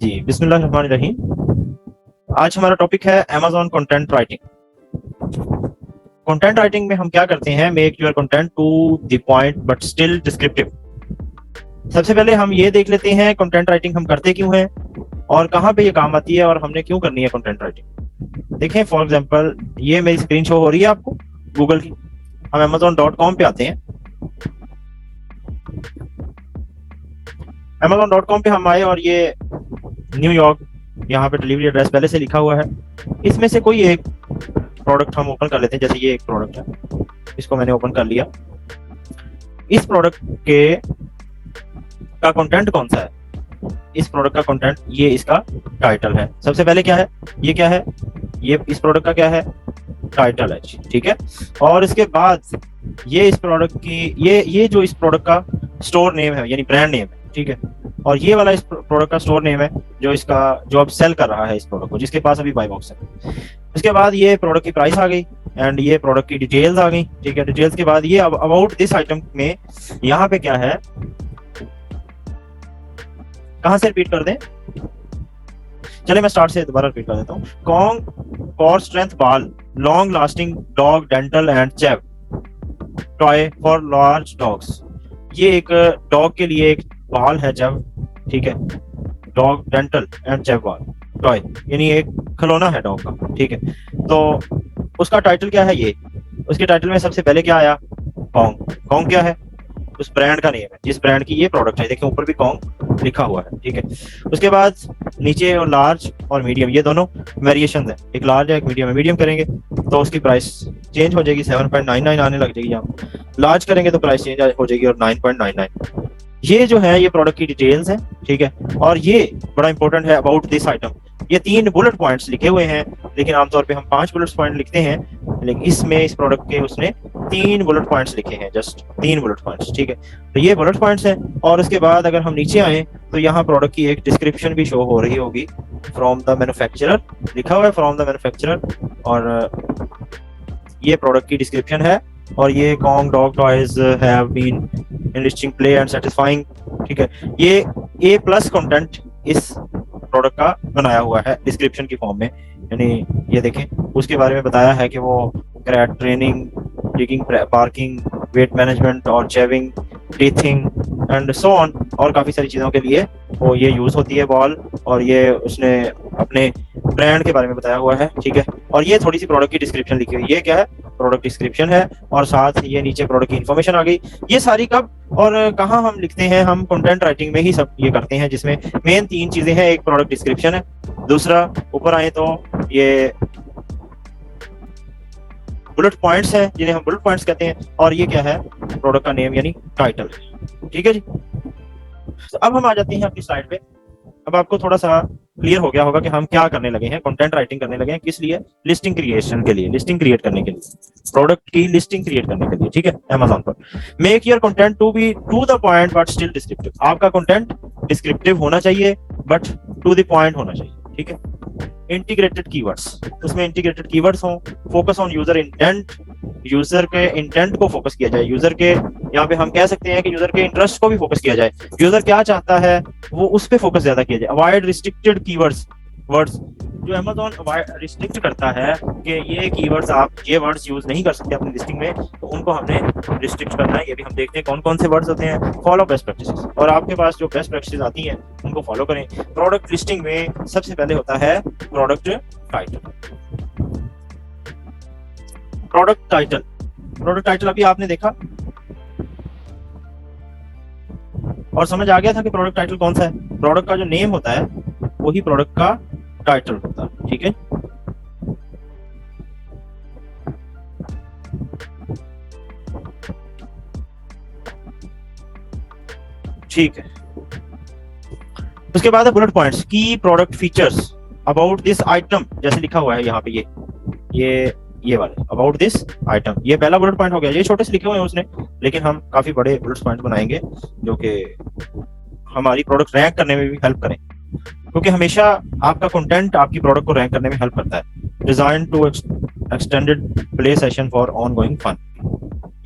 जी, बिस्मिल्लाहिर्रहमानिर्रहीम। आज हमारा टॉपिक है Amazon content writing. Content writing में हम क्या करते हैं, make your content to the point but still descriptive. सबसे पहले हम ये देख लेते हैं कंटेंट राइटिंग हम करते क्यों हैं और कहाँ पे ये काम आती है और हमने क्यों करनी है कंटेंट राइटिंग। देखें, फॉर एग्जांपल ये मेरी स्क्रीन शो हो रही है आपको गूगल की। हम amazon.com पे आते हैं। amazon.com पे हम आए और ये न्यूयॉर्क, यहाँ पे डिलीवरी एड्रेस पहले से लिखा हुआ है। इसमें से कोई एक प्रोडक्ट हम ओपन कर लेते हैं। जैसे ये एक प्रोडक्ट है, इसको मैंने ओपन कर लिया। इस प्रोडक्ट के का कंटेंट कौन सा है? इस प्रोडक्ट का कंटेंट, ये इसका टाइटल है। सबसे पहले क्या है, ये क्या है, ये इस प्रोडक्ट का क्या है, टाइटल है, ठीक है। और इसके बाद ये इस प्रोडक्ट की ये जो इस प्रोडक्ट का स्टोर नेम है यानी ब्रांड नेम है, ठीक है। और ये वाला इस प्रोडक्ट का स्टोर नेम है जो अब सेल कर रहा है इस प्रोडक्ट को, जिसके पास अभी बाय बॉक्स है। उसके बाद ये प्रोडक्ट की प्राइस आ गई एंड ये प्रोडक्ट की डिटेल्स आ गई, ठीक है। डिटेल्स के बाद ये अब अबाउट दिस आइटम में यहाँ पे क्या है, कहाँ से रिपीट कर दें, चले मैं स्टार्ट से दोबारा रिपीट कर देता हूँ। कॉन्ग फॉर स्ट्रेंथ बाल, long lasting dog dental and चैव, टॉय फॉर लार्ज डॉग्स। ये एक डॉग के लिए एक बाल है चैव, ठीक है। डॉग डेंटल एंड चैव बाल, टॉय यानी एक खिलौना है डॉग का, ठीक है। तो उसका टाइटल क्या है, ये उसके टाइटल में सबसे पहले क्या आया, कॉन्ग। कॉन्ग क्या है, उस ब्रांड का नेम है जिस ब्रांड की ये प्रोडक्ट है। देखिए ऊपर भी कॉन्ग लिखा हुआ है, ठीक है। उसके बाद नीचे और लार्ज और मीडियम, ये दोनों वेरिएशन है, एक लार्ज है एक मीडियम है। मीडियम करेंगे तो उसकी प्राइस चेंज हो जाएगी, 7.99 आने लग जाएगी। यहाँ लार्ज करेंगे तो प्राइस चेंज हो जाएगी और 9.99। ये जो है ये प्रोडक्ट की डिटेल्स है, ठीक है। और ये बड़ा इंपॉर्टेंट है, अबाउट दिस आइटम। ये 3 बुलेट पॉइंट्स लिखे हुए हैं, लेकिन आमतौर पे हम 5 बुलेट पॉइंट लिखते हैं, लेकिन इसमें इस प्रोडक्ट के उसने 3 बुलेट पॉइंट्स लिखे हैं, जस्ट 3 बुलेट पॉइंट्स, ठीक है। तो ये बुलेट पॉइंट्स हैं। और उसके बाद अगर हम नीचे आए तो यहाँ प्रोडक्ट की एक डिस्क्रिप्शन भी शो हो रही होगी, फ्रॉम द मैन्युफैक्चरर लिखा हुआ है, फ्रॉम द मैन्युफैक्चरर। और ये प्रोडक्ट की डिस्क्रिप्शन है। और ये Kong dog toys have been enriching play and satisfying, ठीक है। ये A+ कंटेंट इस प्रोडक्ट का बनाया हुआ है डिस्क्रिप्शन की फॉर्म में, यानी ये देखें उसके बारे में बताया है कि वो crate training, digging, barking, weight management और chewing, teething and so on, और काफी सारी चीजों के लिए वो ये यूज होती है बॉल। और ये उसने अपने ब्रांड के बारे में बताया हुआ है, ठीक है। और ये थोड़ी सी प्रोडक्ट की डिस्क्रिप्शन लिखी हुई है, ये क्या है, प्रोडक्ट डिस्क्रिप्शन है। और साथ ये नीचे प्रोडक्ट की इन्फॉर्मेशन आ गई। ये सारी कब और कहाँ हम लिखते हैं, हम कंटेंट राइटिंग में ही सब ये करते हैं, जिसमें मेन 3 चीजें हैं। एक प्रोडक्ट डिस्क्रिप्शन है, दूसरा ऊपर आए तो ये बुलेट पॉइंट्स हैं जिन्हें हम बुलेट पॉइंट्स कहते हैं, और ये क्या है, प्रोडक्ट का नेम यानी टाइटल, ठीक है जी। तो अब हम आ जाते हैं अपनी स्लाइड पे। अब आपको थोड़ा सा क्लियर हो गया होगा कि हम क्या करने लगे हैं, कंटेंट राइटिंग करने लगे हैं। किस लिए? लिस्टिंग क्रिएशन के लिए, लिस्टिंग क्रिएट करने के लिए, प्रोडक्ट की लिस्टिंग क्रिएट करने के लिए, ठीक है, अमेज़न पर। Make your content to be to the point but still descriptive. आपका कंटेंट डिस्क्रिप्टिव होना चाहिए बट टू द पॉइंट होना चाहिए, ठीक है। इंटीग्रेटेड कीवर्ड्स, उसमें इंटीग्रेटेड कीवर्ड्स हों। Focus on user intent, user के इंटेंट को फोकस किया जाए। यूजर के, यहाँ पे हम कह सकते हैं कि यूजर के इंटरेस्ट को भी फोकस किया जाए। यूजर क्या चाहता है वो उस पे फोकस ज्यादा किया जाए। अवॉइड रिस्ट्रिक्टेड कीवर्ड्स, वर्ड्स जो अमेज़न रिस्ट्रिक्ट करता है कि ये कीवर्ड्स आप ये वर्ड्स यूज नहीं कर सकते अपनी लिस्टिंग में, तो उनको हमने रिस्ट्रिक्ट करना है। ये भी हम देखते हैं कौन कौन से वर्ड्स होते हैं। फॉलो बेस्ट प्रैक्टिसेस, और आपके पास जो बेस्ट प्रैक्टिसेस आती हैं उनको फॉलो करें। प्रोडक्ट लिस्टिंग में सबसे पहले होता है product title. Product title, product title अभी आपने देखा और समझ आ गया था कि प्रोडक्ट टाइटल कौन सा है। प्रोडक्ट का जो नेम होता है वही प्रोडक्ट का टाइटल होता है, ठीक है। ठीक है, उसके बाद है बुलेट पॉइंट्स। की product features about this item, जैसे लिखा हुआ है यहाँ पे ये वाले अबाउट दिस आइटम, ये पहला बुलेट पॉइंट हो गया। ये छोटे से लिखे हुए हैं उसने, लेकिन हम काफी बड़े बुलेट पॉइंट बनाएंगे जो कि हमारी प्रोडक्ट रैंक करने में भी हेल्प करें, क्योंकि हमेशा आपका कंटेंट आपकी प्रोडक्ट को रैंक करने में हेल्प करता है। Design to extended play session for ongoing fun,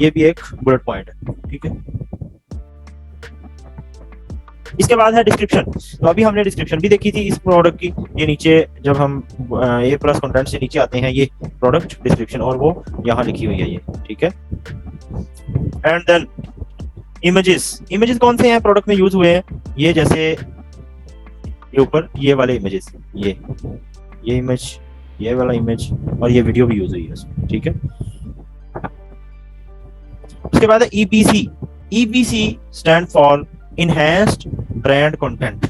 ये भी एक बुलेट पॉइंट है, ठीक है। इसके बाद है डिस्क्रिप्शन। तो अभी हमने डिस्क्रिप्शन भी देखी थी इस प्रोडक्ट की। ये नीचे जब हम ए प्लस कंटेंट से नीचे आते हैं, ये प्रोडक्ट डिस्क्रिप्शन, और वो यहाँ लिखी हुई है ये, ठीक है। And then images. इमेजेस कौन से हैं प्रोडक्ट में यूज हुए हैं? ये जैसे ये ऊपर ये वाले इमेजेस, ये इमेज, ये वाला इमेज, और ये वीडियो भी यूज हुई है इसमें, ठीक है। उसके बाद है EPC. EPC stand for enhanced brand content.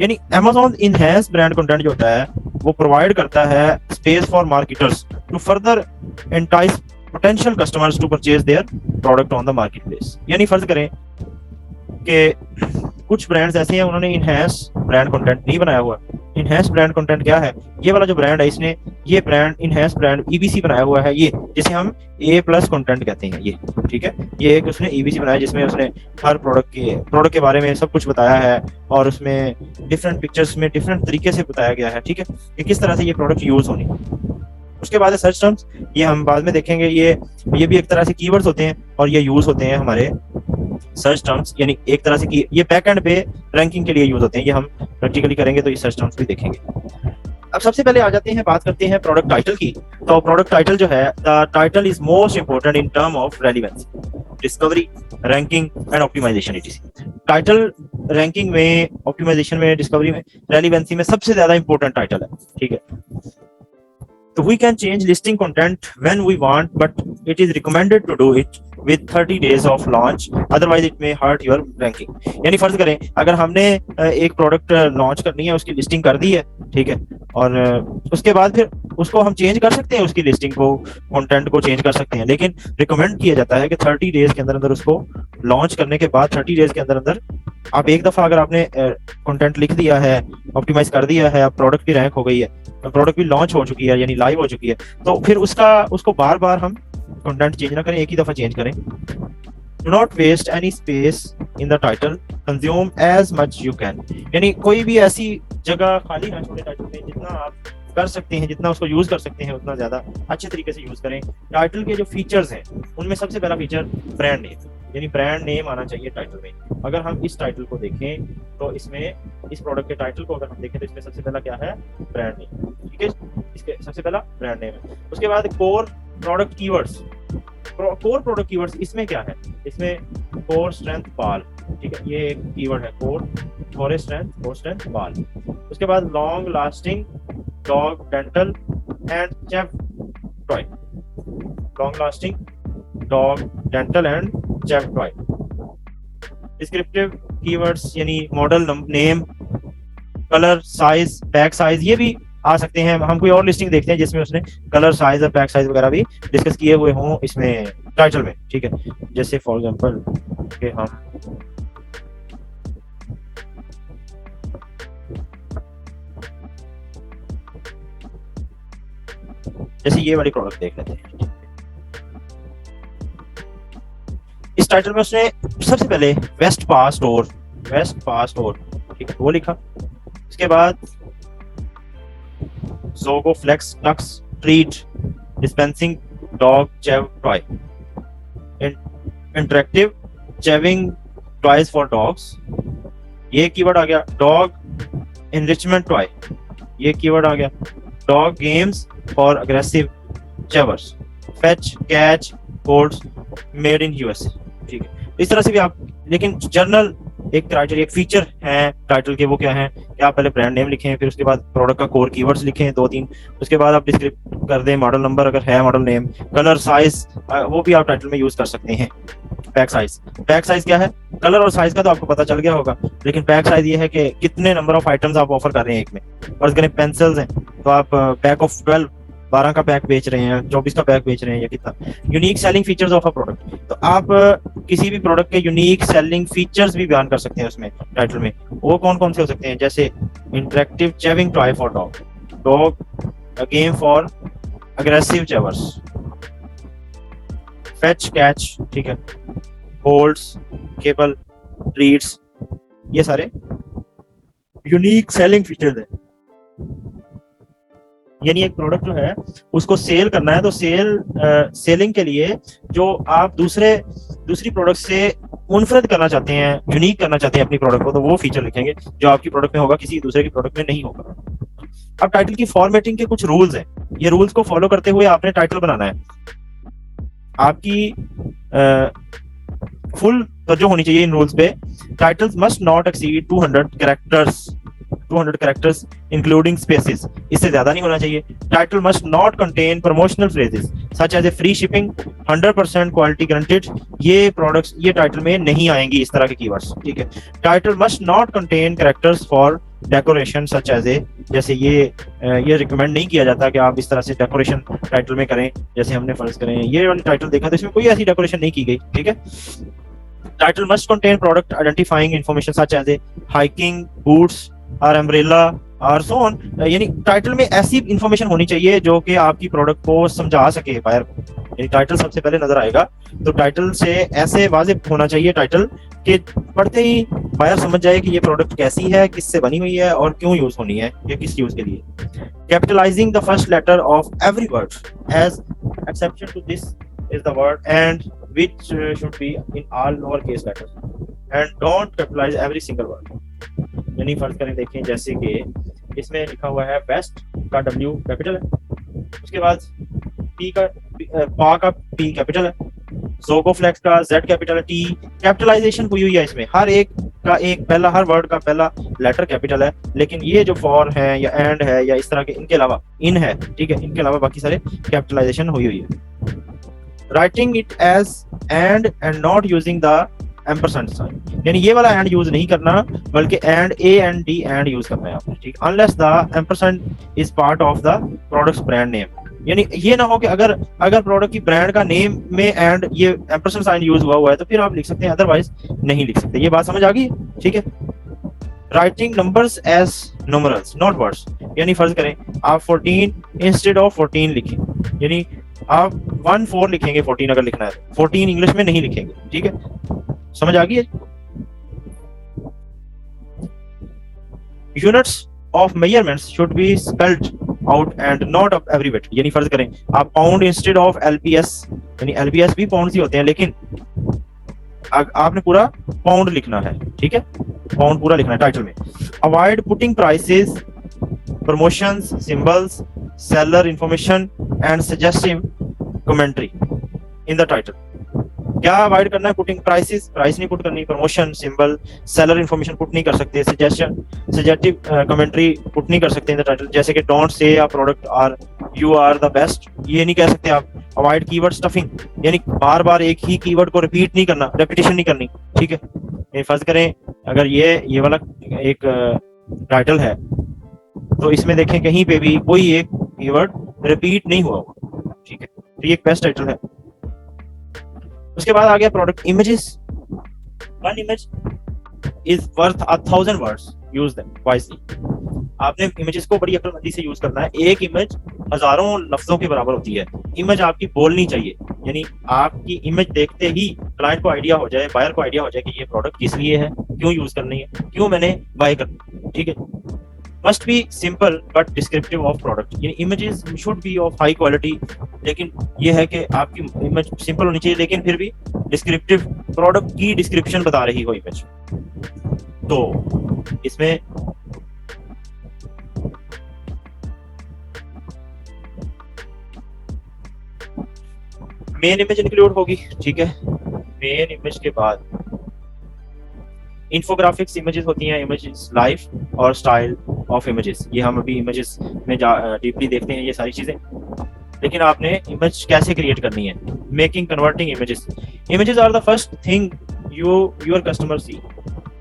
यानी Amazon इनहैंस ब्रांड कंटेंट जो होता है वो प्रोवाइड करता है space for marketers to further entice potential customers to purchase their product on the market place. यानी फर्ज करें कि कुछ ब्रांड्स ऐसे हैं उन्होंने इनहैंस ब्रांड कंटेंट नहीं बनाया हुआ। इनहैंस ब्रांड कंटेंट क्या है? ये वाला जो ब्रांड है इसने ये ब्रांड इनहैंस ब्रांड ईबीसी बनाया हुआ है, ये जिसे हम ए प्लस कंटेंट कहते हैं, ये ठीक है। ये एक उसने ईबीसी बनाया जिसमें उसने हर प्रोडक्ट के बारे में सब कुछ बताया है, और उसमें डिफरेंट पिक्चर्स में डिफरेंट तरीके से बताया गया है, ठीक है, कि किस तरह से ये प्रोडक्ट यूज होनी। उसके बाद है सर्च टर्म्स। ये हम बाद में देखेंगे। ये भी एक तरह से कीवर्ड्स होते हैं और ये यूज होते हैं हमारे सर्च टर्म्स, यानी एक तरह से कि ये बैक एंड पे रैंकिंग के लिए यूज होते हैं। ये हम प्रैक्टिकली करेंगे तो ये सर्च टर्म्स भी देखेंगे। अब सबसे पहले आ जाते हैं, बात करते हैं प्रोडक्ट टाइटल की। तो प्रोडक्ट टाइटल जो है, the title is most important in term of relevancy, discovery, ranking and optimisation. Title ranking में, ऑप्टिमाइजेशन में, डिस्कवरी में, रेलिवेंसी में सबसे ज्यादा इंपॉर्टेंट टाइटल है, ठीक है। So we can change listing content when we want, but it is recommended to do it with 30 days of launch, otherwise it may hurt your ranking। यानी फर्ज करें अगर हमने एक प्रोडक्ट लॉन्च करनी है, उसकी लिस्टिंग कर दी है, ठीक है, और उसके बाद फिर उसको हम चेंज कर सकते हैं, उसकी लिस्टिंग को, कंटेंट को चेंज कर सकते हैं, लेकिन रिकमेंड किया जाता है कि 30 डेज के अंदर अंदर, उसको लॉन्च करने के बाद 30 डेज के अंदर अंदर आप एक दफा अगर आपने कंटेंट लिख दिया है, ऑप्टिमाइज कर दिया है, अब प्रोडक्ट भी रैंक हो गई है, प्रोडक्ट भी लॉन्च हो चुकी है, यानी लाइव हो चुकी है, तो फिर उसको बार बार हम कंटेंट चेंज ना करें, एक ही दफा चेंज करें। Do not waste any space in the title, consume as much you can। यानी कोई भी ऐसी जगह खाली ना छोड़े टाइटल में, जितना आप कर सकते हैं, जितना उसको यूज कर सकते हैं, उतना ज्यादा अच्छे तरीके से यूज करें। टाइटल के जो फीचर्स हैं उनमें सबसे पहला फीचर ब्रांड नेम, यानी ब्रांड नेम आना चाहिए टाइटल में। अगर हम इस टाइटल को देखें तो इसमें, इस प्रोडक्ट के टाइटल को अगर हम देखें तो इसमें सबसे पहला क्या है? ब्रांड नेम, ठीक है। इसके सबसे पहला ब्रांड नेम है। उसके बाद core product keywords. Core product keywords इसमें क्या है? इसमें कोर, स्ट्रेंथ, बाल, ठीक है, ये एक कीवर्ड है, कोर स्ट्रेंथ बाल। उसके बाद long lasting dog, dental and chap toy. Long lasting dog, dental and chap toy. Descriptive keywords यानी model name, colour, size, pack size, ये भी आ सकते हैं। हम कोई और लिस्टिंग देखते हैं जिसमें उसने कलर, साइज और पैक साइज वगैरह भी डिस्कस किए हुए हों इसमें टाइटल में, ठीक है। जैसे फॉर एग्जांपल कि हम जैसे ये वाली प्रोडक्ट देख लेते हैं। इस टाइटल में उसने सबसे पहले वेस्ट पास स्टोर, ठीक है, वो लिखा। इसके बाद Zogoflex Dux treat dispensing dog chew toy, interactive chewing toys for dogs, ये कीवर्ड आ गया। डॉग एनरिचमेंट टॉय, ये कीवर्ड आ गया। Dog games for aggressive chewers, fetch, catch, holds, made in USA, ठीक है। इस तरह से भी आप, लेकिन जर्नल एक क्राइटेरिया, एक फीचर है टाइटल के, वो क्या है कि आप पहले ब्रांड नेम लिखें, फिर उसके बाद प्रोडक्ट का कोर कीवर्ड्स लिखें 2-3, उसके बाद आप डिस्क्रिप्ट कर दें, मॉडल नंबर अगर है, मॉडल नेम, कलर, साइज, वो भी आप टाइटल में यूज कर सकते हैं। पैक साइज क्या है? कलर और साइज का तो आपको पता चल गया होगा, लेकिन पैक साइज ये है कि कितने नंबर ऑफ आइटम्स आप ऑफर कर रहे हैं एक में। फर्ज करें पेंसिल्स हैं तो आप पैक ऑफ 12 का पैक बेच रहे हैं, 24 का पैक बेच रहे हैं, या कितना। Unique selling features of a product, तो आप किसी भी प्रोडक्ट के यूनिक सेलिंग फीचर्स भी बयान कर सकते हैं उसमें टाइटल में। वो कौन कौन से हो सकते हैं? जैसे interactive chewing toy for dog, game for aggressive chewers, fetch, catch, ठीक है, होल्ड्स, केबल, ट्रीट्स, ये सारे यूनिक सेलिंग फीचर्स हैं। यानी एक प्रोडक्ट जो है उसको सेल करना है, तो सेलिंग के लिए जो आप दूसरी प्रोडक्ट से मुनफरद करना चाहते हैं, यूनिक करना चाहते हैं अपनी प्रोडक्ट को, तो वो फीचर लिखेंगे जो आपकी प्रोडक्ट में होगा, किसी दूसरे की प्रोडक्ट में नहीं होगा। अब टाइटल की फॉर्मेटिंग के कुछ रूल्स हैं, ये रूल्स को फॉलो करते हुए आपने टाइटल बनाना है। आपकी फुल तवज्जो होनी चाहिए इन रूल्स पे। Titles must not exceed 200 characters including spaces, इससे ज्यादा नहीं होना चाहिए। Title must not contain promotional phrases such as a free shipping, 100% quality guaranteed, ये प्रोडक्ट्स ये टाइटल में नहीं आएंगी इस तरह के कीवर्ड्स, ठीक है। Title must not contain characters for decoration such as a, जैसे ये रिकमेंड नहीं किया जाता कि आप इस तरह से डेकोरेशन टाइटल में करें। जैसे हमने फर्ज करें ये वाली टाइटल देखा तो इसमें कोई ऐसी डेकोरेशन नहीं की गई, ठीक है। Title must contain product identifying information such as a hiking boots और अम्ब्रेला और सो ऑन, यानी टाइटल में ऐसी इंफॉर्मेशन होनी चाहिए जो कि आपकी प्रोडक्ट को समझा सके बायर को। यानी टाइटल सबसे पहले नजर आएगा तो टाइटल से ऐसे वाजिब होना चाहिए टाइटल कि पढ़ते ही बायर समझ जाए कि ये प्रोडक्ट कैसी है, किससे बनी हुई है और क्यों यूज होनी है, या किस यूज के लिए। Capitalising the first letter of every word as exception to this is the word and which should be in all lowercase letters and don't capitalize every single word। यानी फर्ज करें देखें जैसे कि इसमें लिखा हुआ है बेस्ट का W कैपिटल है, उसके बाद पा का P कैपिटल है, जोको फ्लेक्स का Z कैपिटल है, T कैपिटलाइजेशन हुई हुई है इसमें, हर एक का हर वर्ड का पहला लेटर कैपिटल है, लेकिन ये जो फॉर है या एंड है या इस तरह के इनके अलावा इन है, ठीक है, इनके अलावा बाकी सारे कैपिटलाइजेशन हुई हुई है। Writing it as and not using the ampersand sign, यानी ये वाला एंड यूज नहीं करना बल्कि एंड AND एंड यूज करना है आपने, ठीक। Unless the ampersand is part of the products brand name, यानी ये ना हो कि अगर प्रोडक्ट की ब्रांड का नेम में एंड ये एम्परसेंड साइन यूज हुआ है तो फिर आप लिख सकते हैं, अदरवाइज नहीं लिख सकते। ये बात समझ आ गई, ठीक है। Writing numbers as numerals not words, यानी फर्ज करें आप 14 इंस्टेड ऑफ 14 लिखें, यानी आप 14 लिखेंगे 14 अगर लिखना है, 14 इंग्लिश में नहीं लिखेंगे, ठीक है। समझ आ गई है। Units of measurements should be spelled out and not of every weight, यानी फर्ज करें आप पाउंड इंस्टेड ऑफ LPS, यानी LPS भी पाउंड ही होते हैं लेकिन आपने पूरा पाउंड लिखना है, ठीक है, पाउंड पूरा लिखना है टाइटल में। Avoid putting prices, promotions, symbols, seller information and suggestive commentary in the title। क्या अवॉइड करना है? पुटिंग प्राइसेस, प्राइस नहीं पुट करनी, promotion, symbol, seller information put नहीं कर सकते, सजेस्टिव कमेंट्री पुट नहीं कर सकते इन द टाइटल, जैसे कि डोंट से अ प्रोडक्ट और यू आर द बेस्ट, ये नहीं कह सकते आप। अवॉइड कीवर्ड स्टफिंग, यानी बार बार एक ही कीवर्ड को रिपीट नहीं करना, रेपिटेशन नहीं करनी, ठीक है। फर्ज करें अगर ये वाला एक टाइटल है तो इसमें देखें कहीं पे भी कोई एक कीवर्ड रिपीट नहीं हुआ होगा, ठीक है, तो ये एक बेस्ट टाइटल है। उसके बाद आ गया product images. One image is worth 1000 words, use them wisely. आपने इमेजेस को बड़ी अक्लमंदी से यूज करना है। एक इमेज हजारों लफ्जों के बराबर होती है। इमेज आपकी बोलनी चाहिए, यानी आपकी इमेज देखते ही क्लाइंट को आइडिया हो जाए, बायर को आइडिया हो जाए कि ये प्रोडक्ट किस लिए है, क्यों यूज करनी है, क्यों मैंने बाय करनी, ठीक है। Must be simple but descriptive of product, यानी images should be of high quality, लेकिन ये है कि आपकी इमेज सिंपल होनी चाहिए लेकिन फिर भी डिस्क्रिप्टिव, प्रोडक्ट की डिस्क्रिप्शन बता रही हो इमेज। तो इसमें मेन इमेज इंक्लूड होगी, ठीक है। मेन इमेज के बाद इन्फोग्राफिक्स इमेजेस होती हैं, इमेजेस लाइफ और स्टाइल ऑफ इमेजेस, ये हम अभी इमेजेस में डीपली देखते हैं ये सारी चीजें। लेकिन आपने इमेज कैसे क्रिएट करनी है? Making converting images. Images are the first thing your customer see,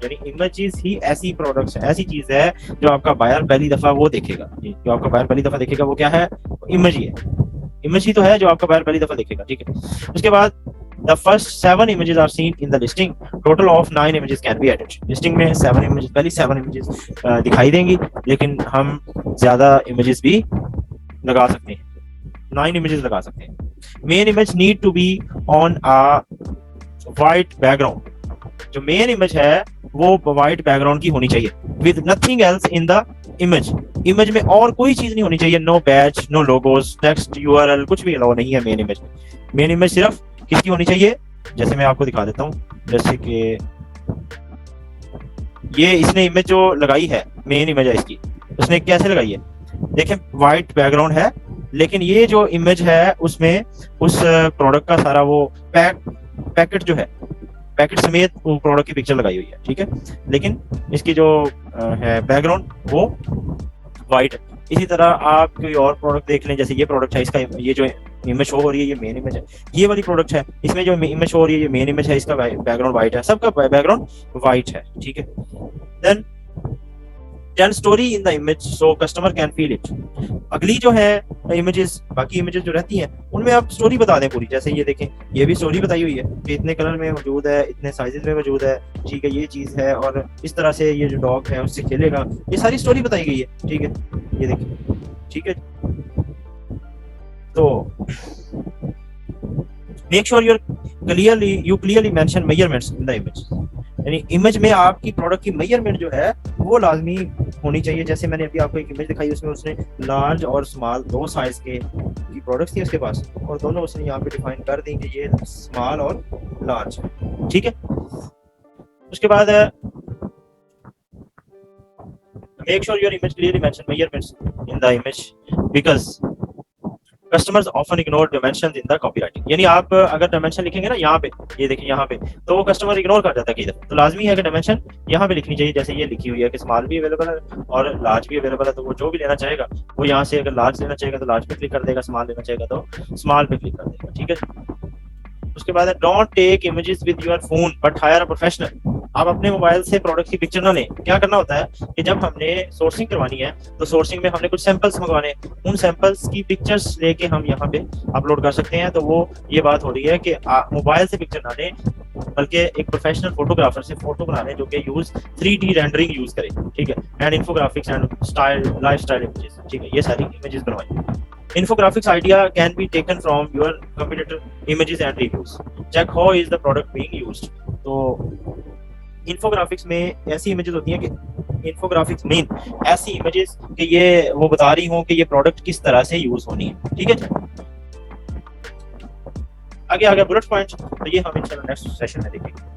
यानी इमेजेस ही ऐसी प्रोडक्ट्स, ऐसी चीज है जो आपका बायर पहली दफा वो देखेगा। जो आपका बायर पहली दफा देखेगा वो क्या है? इमेज ही है, इमेज ही तो है जो आपका बायर पहली दफा देखेगा, ठीक है। उसके बाद the first 7 images are seen in the listing, total of 9 images can be added। Listing में 7 images, पहली 7 images दिखाई देंगी, लेकिन हम ज्यादा images भी लगा सकते हैं, 9 images लगा सकते हैं। main image need to be on a white background, जो main image है वो white background की होनी चाहिए, with nothing else in the image, image में और कोई चीज नहीं होनी चाहिए, no badge, no logos, text, URL, कुछ भी अलाउ नहीं है मेन इमेज में। मेन इमेज सिर्फ किसकी होनी चाहिए, जैसे मैं आपको दिखा देता हूँ, जैसे कि ये इसने इमेज जो लगाई है, मेन इमेज है इसकी, उसने कैसे लगाई है, देखें व्हाइट बैकग्राउंड है, लेकिन ये जो इमेज है उसमें उस प्रोडक्ट का सारा वो पैकेट जो है, पैकेट समेत वो प्रोडक्ट की पिक्चर लगाई हुई है, ठीक है, लेकिन इसकी जो है बैकग्राउंड वो वाइट है। इसी तरह आप कोई और प्रोडक्ट देख लें, जैसे ये प्रोडक्ट है, इसका ये जो इमेज शो हो रही है ये मेन इमेज है, ये वाली प्रोडक्ट है, इसमें जो इमेज शो हो रही है ये मेन इमेज है, इसका बैकग्राउंड वाइट है, सबका बैकग्राउंड वाइट है, ठीक है। Then tell story in the image so customer can feel it. अगली जो है इमेजेस, बाकी इमेजेस जो रहती हैं उनमें आप स्टोरी बता दें पूरी, जैसे ये देखें ये भी स्टोरी बताई हुई है कि इतने कलर में मौजूद है, इतने साइजेस में मौजूद है, ठीक है, ये चीज है और इस तरह से ये जो डॉग है उससे खेलेगा, ये सारी स्टोरी बताई गई है, ठीक है, ये देखिए, ठीक है। तो make sure you clearly mention measurements in the image, यानी इमेज में आपकी प्रोडक्ट की मेजरमेंट जो है वो लाजमी होनी चाहिए। जैसे मैंने अभी आपको एक इमेज दिखाई, उसमें उसने लार्ज और स्मॉल दो साइज के की प्रोडक्ट्स थी उसके पास, और दोनों उसने यहाँ पे डिफाइन कर दी कि ये स्मॉल और लार्ज है, ठीक है। उसके बाद है make sure your image clearly mention measurements in the image because customers often ignore dimensions in the copywriting, यानी आप अगर डायमेंशन लिखेंगे ना यहाँ पे, ये देखिए यहाँ पे, तो वो कस्टमर इग्नोर कर जाता है कई दफा, तो लाजमी है कि डायमेंशन यहाँ पे लिखनी चाहिए, जैसे ये लिखी हुई है कि स्मॉल भी अवेलेबल है और लार्ज भी अवेलेबल है, तो वो जो भी लेना चाहेगा वो यहाँ से, अगर लार्ज लेना चाहेगा तो लार्ज पे क्लिक कर देगा, स्मॉल लेना चाहेगा तो स्मॉल पे क्लिक कर देगा, ठीक है। उसके बाद है don't take images with your phone but hire a professional. आप अपने मोबाइल से प्रोडक्ट की पिक्चर ना लें। क्या करना होता है कि जब हमने सोर्सिंग करवानी है तो सोर्सिंग में हमने कुछ सैंपल्स मंगवाने, उन सैंपल्स की पिक्चर्स लेके हम यहाँ पे अपलोड कर सकते हैं। तो वो ये बात हो रही है कि मोबाइल से पिक्चर ना लें, बल्कि एक प्रोफेशनल फोटोग्राफर से फोटो बना लें जो कि यूज 3D रेंडरिंग यूज करे, ठीक है, and infographics and style lifestyle images, ठीक है, ये सारी इमेजेस बनवाएं। Infographics idea can be taken from your competitor images and reviews. Check how is the product being used. तो इन्फोग्राफिक्स में ऐसी इमेजेस होती हैं कि इन्फोग्राफिक्स मीन ऐसी इमेजेस कि ये वो बता रही हों कि ये प्रोडक्ट किस तरह से यूज होनी है, ठीक है। आगे बुलेट पॉइंट, तो ये हम इंशाल्लाह नेक्स्ट सेशन में देखेंगे।